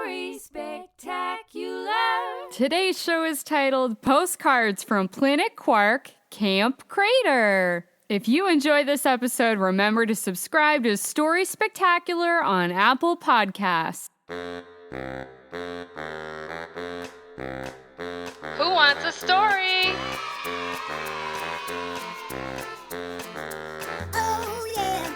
Story Spectacular. Today's show is titled Postcards from Planet Quark, Camp Crater. If you enjoy this episode, remember to subscribe to Story Spectacular on Apple Podcasts. Who wants a story? Oh, yeah.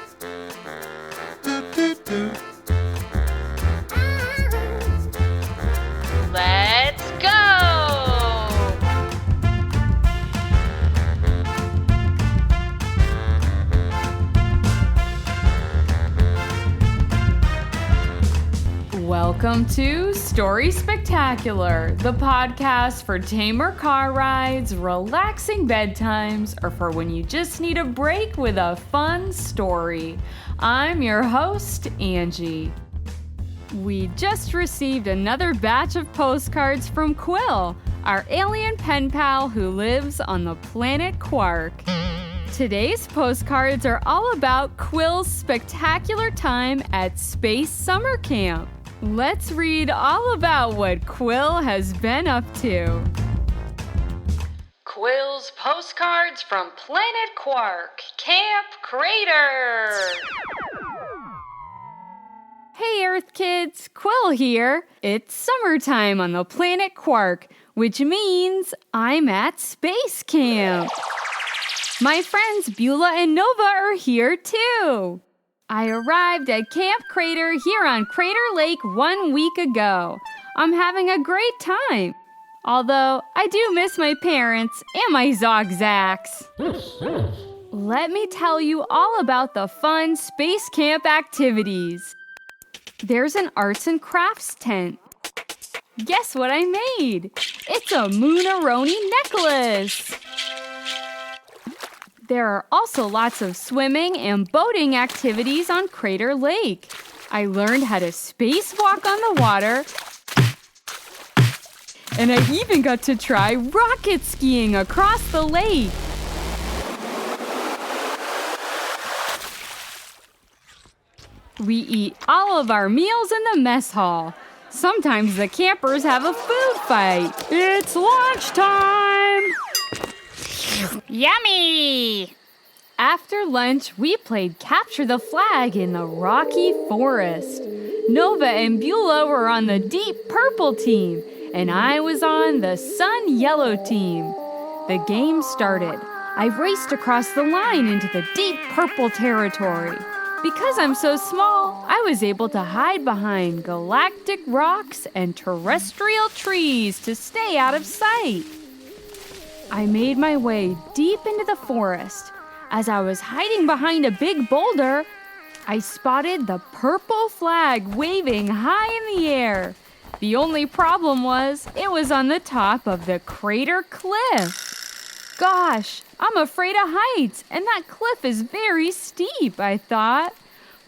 Let's go! Welcome to Story Spectacular, the podcast for tamer car rides, relaxing bedtimes, or for when you just need a break with a fun story. I'm your host, Angie. We just received another batch of postcards from Quil, our alien pen pal who lives on the planet Quark. Today's postcards are all about Quil's spectacular time at Space Summer Camp. Let's read all about what Quil has been up to. Quil's Postcards from Planet Quark, Camp Crater. Hey Earth kids, Quil here. It's summertime on the planet Quark, which means I'm at Space Camp. My friends Beulah and Nova are here too. I arrived at Camp Crater here on Crater Lake 1 week ago. I'm having a great time. Although, I do miss my parents and my Zogzags. Let me tell you all about the fun space camp activities. There's an arts and crafts tent. Guess what I made? It's a Moonaroni necklace. There are also lots of swimming and boating activities on Crater Lake. I learned how to spacewalk on the water, and I even got to try rocket skiing across the lake. We eat all of our meals in the mess hall. Sometimes the campers have a food fight. It's lunchtime! Yummy! After lunch, we played Capture the Flag in the rocky forest. Nova and Beulah were on the Deep Purple team, and I was on the Sun Yellow team. The game started. I raced across the line into the Deep Purple territory. Because I'm so small, I was able to hide behind galactic rocks and terrestrial trees to stay out of sight. I made my way deep into the forest. As I was hiding behind a big boulder, I spotted the purple flag waving high in the air. The only problem was it was on the top of the crater cliff. Gosh, I'm afraid of heights, and that cliff is very steep, I thought.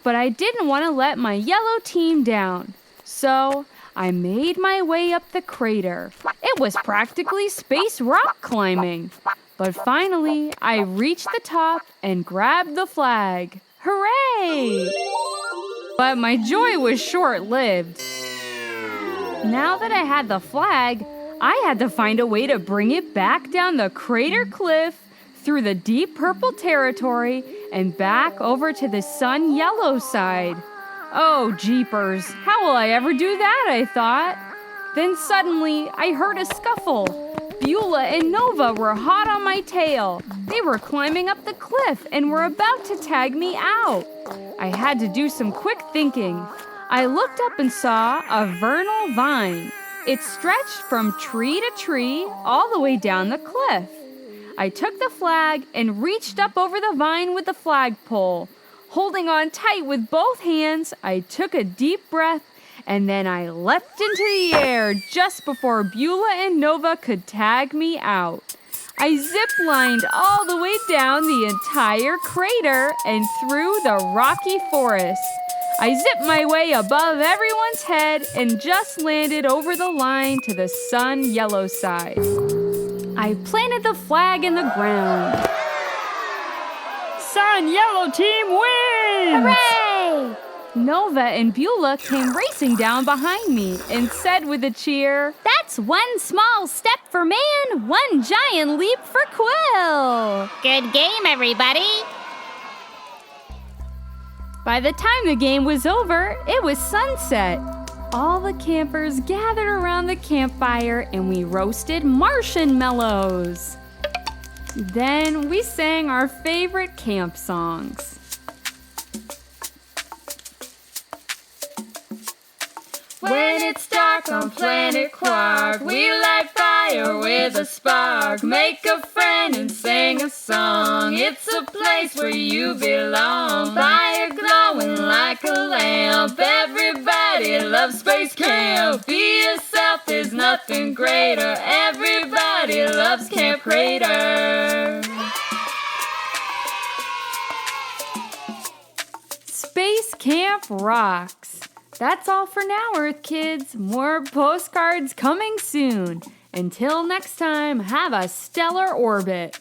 But I didn't want to let my yellow team down. So I made my way up the crater. It was practically space rock climbing. But finally, I reached the top and grabbed the flag. Hooray! But my joy was short-lived. Now that I had the flag, I had to find a way to bring it back down the crater cliff, through the Deep Purple territory, and back over to the Sun Yellow side. Oh, jeepers, how will I ever do that, I thought. Then suddenly, I heard a scuffle. Beulah and Nova were hot on my tail. They were climbing up the cliff and were about to tag me out. I had to do some quick thinking. I looked up and saw a vernal vine. It stretched from tree to tree all the way down the cliff. I took the flag and reached up over the vine with the flagpole. Holding on tight with both hands, I took a deep breath, and then I leapt into the air just before Beulah and Nova could tag me out. I zip-lined all the way down the entire crater and through the rocky forest. I zipped my way above everyone's head and just landed over the line to the Sun Yellow side. I planted the flag in the ground. Sun Yellow team wins! Hooray! Nova and Beulah came racing down behind me and said with a cheer, "That's one small step for man, one giant leap for Quil." Good game, everybody. By the time the game was over, it was sunset. All the campers gathered around the campfire and we roasted marshmallows. Then we sang our favorite camp songs. When it's dark on planet Quark, we light fire with a spark. Make a friend and sing a song. It's a place where you belong. Fire glowing like a lamp. Everybody loves space camp. Be yourself, there's nothing greater. Everybody loves Camp Crater. Space Camp rocks. That's all for now, Earth Kids. More postcards coming soon. Until next time, have a stellar orbit.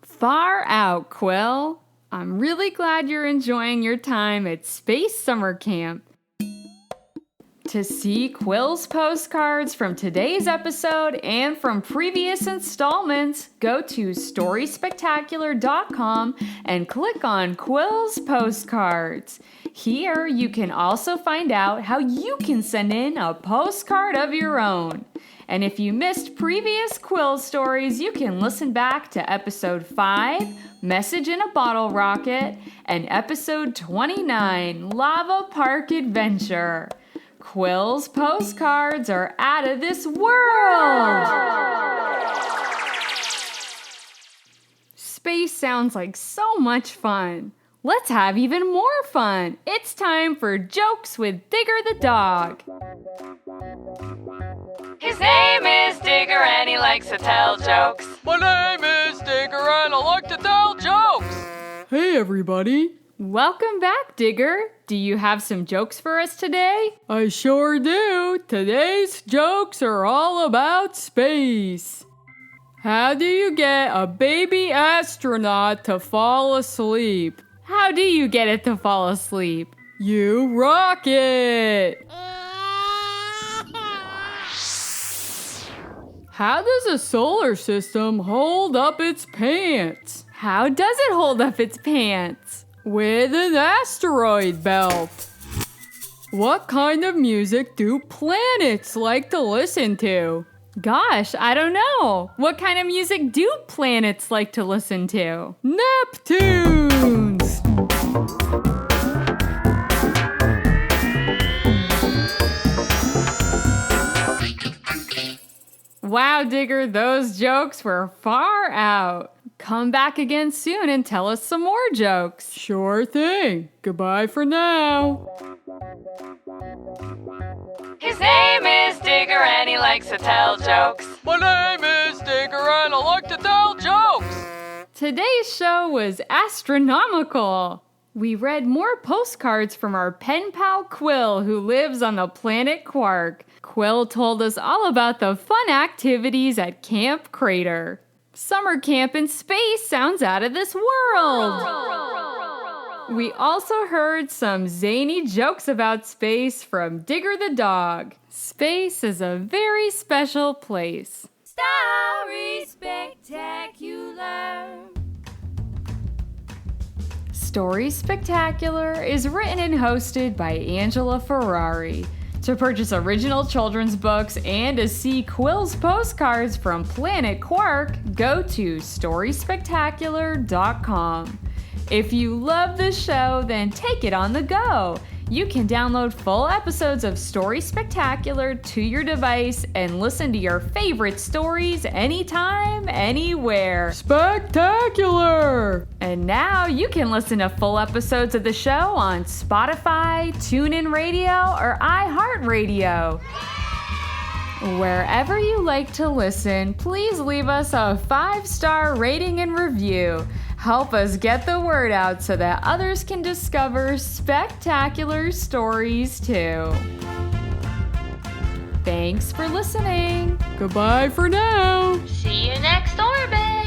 Far out, Quil. I'm really glad you're enjoying your time at Space Summer Camp. To see Quil's postcards from today's episode and from previous installments, go to StorySpectacular.com and click on Quil's Postcards. Here, you can also find out how you can send in a postcard of your own. And if you missed previous Quil stories, you can listen back to episode 5, Message in a Bottle Rocket, and episode 29, Lava Park Adventure. Quil's postcards are out of this world! Space sounds like so much fun. Let's have even more fun. It's time for Jokes with Digger the Dog. His name is Digger and he likes to tell jokes. My name is Digger and I like to tell jokes. Hey everybody. Welcome back, Digger. Do you have some jokes for us today? I sure do. Today's jokes are all about space. How do you get a baby astronaut to fall asleep? How do you get it to fall asleep? You rock it! How does a solar system hold up its pants? How does it hold up its pants? With an asteroid belt. What kind of music do planets like to listen to? Gosh, I don't know. What kind of music do planets like to listen to? Neptunes! Wow, Digger, those jokes were far out. Come back again soon and tell us some more jokes. Sure thing. Goodbye for now. His name is Digger and he likes to tell jokes. My name is Digger and I like to tell jokes. Today's show was astronomical. We read more postcards from our pen pal Quil, who lives on the planet Quark. Quil told us all about the fun activities at Camp Crater. Summer camp in space sounds out of this world. We also heard some zany jokes about space from Digger the Dog. Space is a very special place. Story Spectacular. Story Spectacular is written and hosted by Angela Ferrari. To purchase original children's books and to see Quil's postcards from Planet Quark, go to StorySpectacular.com. If you love the show, then take it on the go. You can download full episodes of Story Spectacular to your device and listen to your favorite stories anytime, anywhere. Spectacular! And now you can listen to full episodes of the show on Spotify, TuneIn Radio, or iHeartRadio. Wherever you like to listen, please leave us a 5-star rating and review. Help us get the word out so that others can discover spectacular stories too. Thanks for listening. Goodbye for now. See you next orbit.